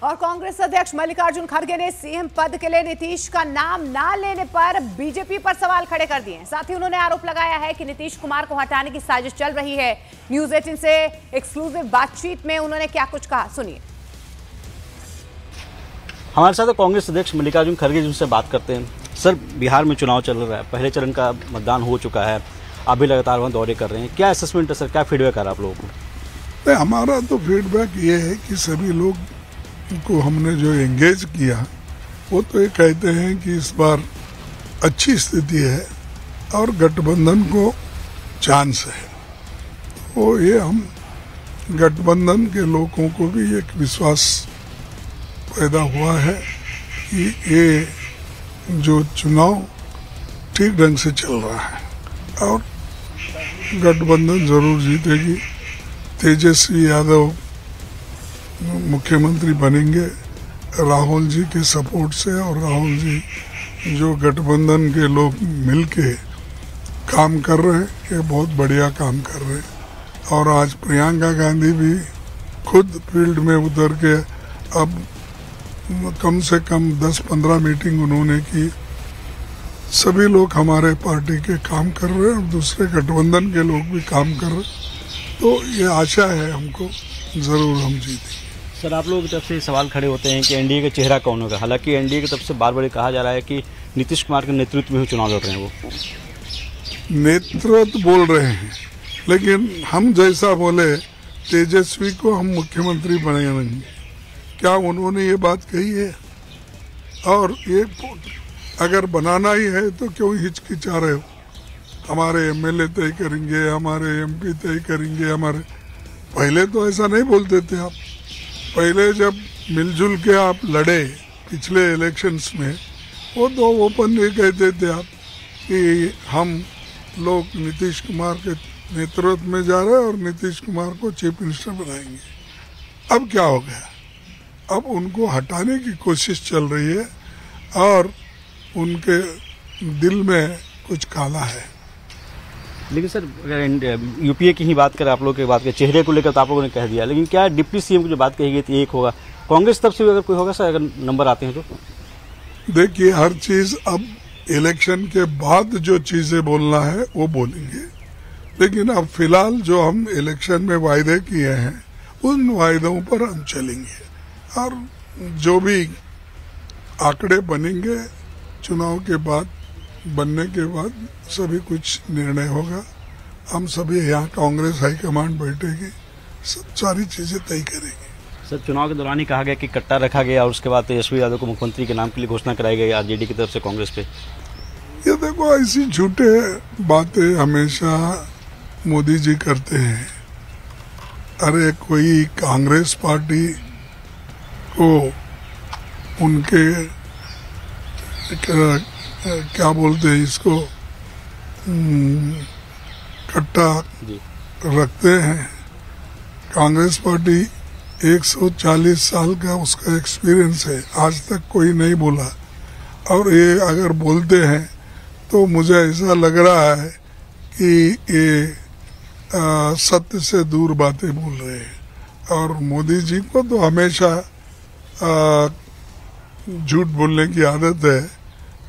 और कांग्रेस अध्यक्ष मल्लिकार्जुन खड़गे ने सीएम पद के लिए नीतीश का नाम ना लेने पर बीजेपी पर सवाल खड़े कर दिए हैं। साथ ही उन्होंने आरोप लगाया है कि नीतीश कुमार को हटाने की साजिश चल रही है। न्यूज 18 से एक्सक्लूसिव बातचीत में उन्होंने क्या कुछ कहा, सुनिए। हमारे साथ कांग्रेस अध्यक्ष मल्लिकार्जुन खड़गे जिनसे बात करते हैं। सर, बिहार में चुनाव चल रहा है, पहले चरण का मतदान हो चुका है, आप भी लगातार वहाँ दौरे कर रहे हैं, क्या असेसमेंट है सर, क्या फीडबैक आ रहा है आप लोगों को? हमारा तो फीडबैक ये है कि सभी लोग को हमने जो एंगेज किया वो तो ये कहते हैं कि इस बार अच्छी स्थिति है और गठबंधन को चांस है। तो ये हम गठबंधन के लोगों को भी एक विश्वास पैदा हुआ है कि ये जो चुनाव ठीक ढंग से चल रहा है और गठबंधन जरूर जीतेगी। तेजस्वी यादव मुख्यमंत्री बनेंगे राहुल जी के सपोर्ट से, और राहुल जी जो गठबंधन के लोग मिलके काम कर रहे हैं, ये बहुत बढ़िया काम कर रहे हैं। और आज प्रियंका गांधी भी खुद फील्ड में उतर के अब कम से कम 10-15 मीटिंग उन्होंने की। सभी लोग हमारे पार्टी के काम कर रहे हैं और दूसरे गठबंधन के लोग भी काम कर रहे हैं। तो ये आशा है हमको जरूर हम जीतेंगे। सर, आप लोगों की तरफ से सवाल खड़े होते हैं कि एनडीए का चेहरा कौन होगा। हालांकि एनडीए की तरफ से बार बार कहा जा रहा है कि नीतीश कुमार के नेतृत्व में ही चुनाव लड़ रहे हैं। वो नेतृत्व बोल रहे हैं, लेकिन हम जैसा बोले तेजस्वी को हम मुख्यमंत्री बनाएंगे, क्या उन्होंने ये बात कही है? और ये अगर बनाना ही है तो क्यों हिचकिचा रहे हो? हमारे एमएलए तय करेंगे, हमारे एमपी तय करेंगे, हमारे पहले तो ऐसा नहीं बोलते थे आप। पहले जब मिलजुल के आप लड़े पिछले इलेक्शंस में, वो तो ओपनली कहते थे आप कि हम लोग नीतीश कुमार के नेतृत्व में जा रहे हैं और नीतीश कुमार को चीफ मिनिस्टर बनाएंगे। अब क्या हो गया? अब उनको हटाने की कोशिश चल रही है और उनके दिल में कुछ काला है। लेकिन सर, अगर यूपीए की ही बात करें, आप लोग की बात करें, चेहरे को लेकर तो आप लोगों ने कह दिया, लेकिन क्या डिप्टी सीएम की जो बात कही गई थी एक होगा, कांग्रेस तरफ से भी अगर कोई होगा सर, अगर नंबर आते हैं तो? देखिए, हर चीज अब इलेक्शन के बाद जो चीजें बोलना है वो बोलेंगे, लेकिन अब फिलहाल जो हम इलेक्शन में वायदे किए हैं उन वायदों पर हम चलेंगे और जो भी आंकड़े बनेंगे चुनाव के बाद, बनने के बाद सभी कुछ निर्णय होगा। हम सभी यहाँ कांग्रेस हाईकमांड बैठेगी, सब सारी चीजें तय करेंगे। सर, चुनाव के दौरान ही कहा गया कि कट्टा रखा गया और उसके बाद तेजस्वी यादव को मुख्यमंत्री के नाम के लिए घोषणा कराई गई आरजेडी की तरफ से कांग्रेस पे। ये देखो, ऐसी झूठे बातें हमेशा मोदी जी करते हैं। अरे कोई कांग्रेस पार्टी को उनके क्या बोलते हैं इसको, कट्टा रखते हैं। कांग्रेस पार्टी 140 साल का उसका एक्सपीरियंस है, आज तक कोई नहीं बोला। और ये अगर बोलते हैं तो मुझे ऐसा लग रहा है कि ये सत्य से दूर बातें बोल रहे हैं। और मोदी जी को तो हमेशा झूठ बोलने की आदत है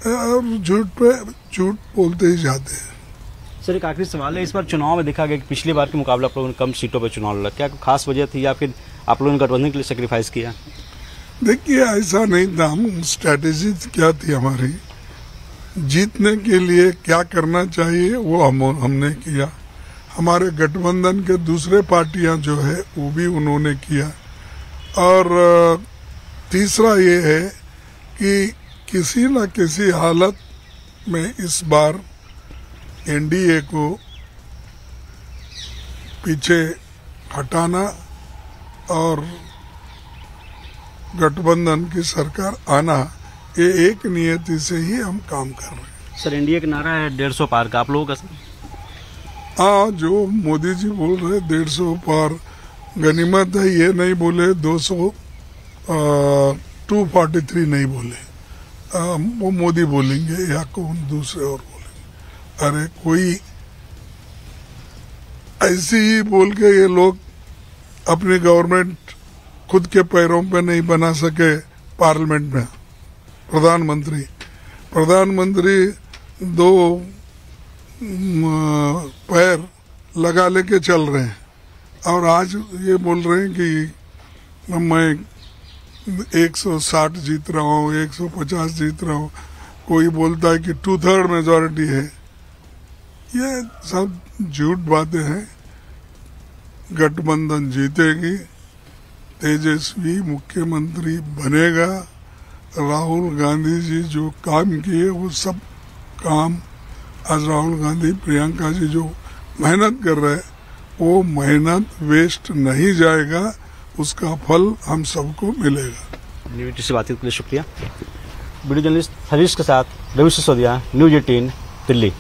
और झूठ पे झूठ बोलते ही जाते हैं। सर, एक आखिरी सवाल है, इस बार चुनाव में देखा गया कि पिछली बार के मुकाबले आप लोगों ने कम सीटों पर चुनाव लड़ा, क्या कोई खास वजह थी या फिर आप लोगों ने गठबंधन के लिए सेक्रीफाइस किया? देखिए, ऐसा नहीं था। हम स्ट्रैटेजी क्या थी हमारी, जीतने के लिए क्या करना चाहिए वो हमने किया। हमारे गठबंधन के दूसरे पार्टियां जो है वो भी उन्होंने किया। और तीसरा ये है कि किसी न किसी हालत में इस बार एनडीए को पीछे हटाना और गठबंधन की सरकार आना, ये एक नियति से ही हम काम कर रहे हैं। सर, एनडीए का नारा है 150 पार का, आप लोगों का? हाँ, जो मोदी जी बोल रहे 150 पार, गनीमत है ये नहीं बोले 243 नहीं बोले। वो मोदी बोलेंगे या कौन दूसरे और बोलेंगे। अरे कोई ऐसी ही बोल के ये लोग अपनी गवर्नमेंट खुद के पैरों पे नहीं बना सके पार्लियामेंट में प्रधानमंत्री दो पैर लगा लेके चल रहे हैं और आज ये बोल रहे हैं कि मैं 160 जीत रहा हूँ, 150 जीत रहा हूँ। कोई बोलता है कि 2/3 मेजॉरिटी है। ये सब झूठ बातें हैं। गठबंधन जीतेगी, तेजस्वी मुख्यमंत्री बनेगा। राहुल गांधी जी जो काम किए वो सब काम आज राहुल गांधी, प्रियंका जी जो मेहनत कर रहे हैं वो मेहनत वेस्ट नहीं जाएगा, उसका फल हम सबको मिलेगा। न्यूज से बातचीत के लिए शुक्रिया। वीडियो जर्नलिस्ट हरीश के साथ रवि सिसोदिया, न्यूज 18 दिल्ली।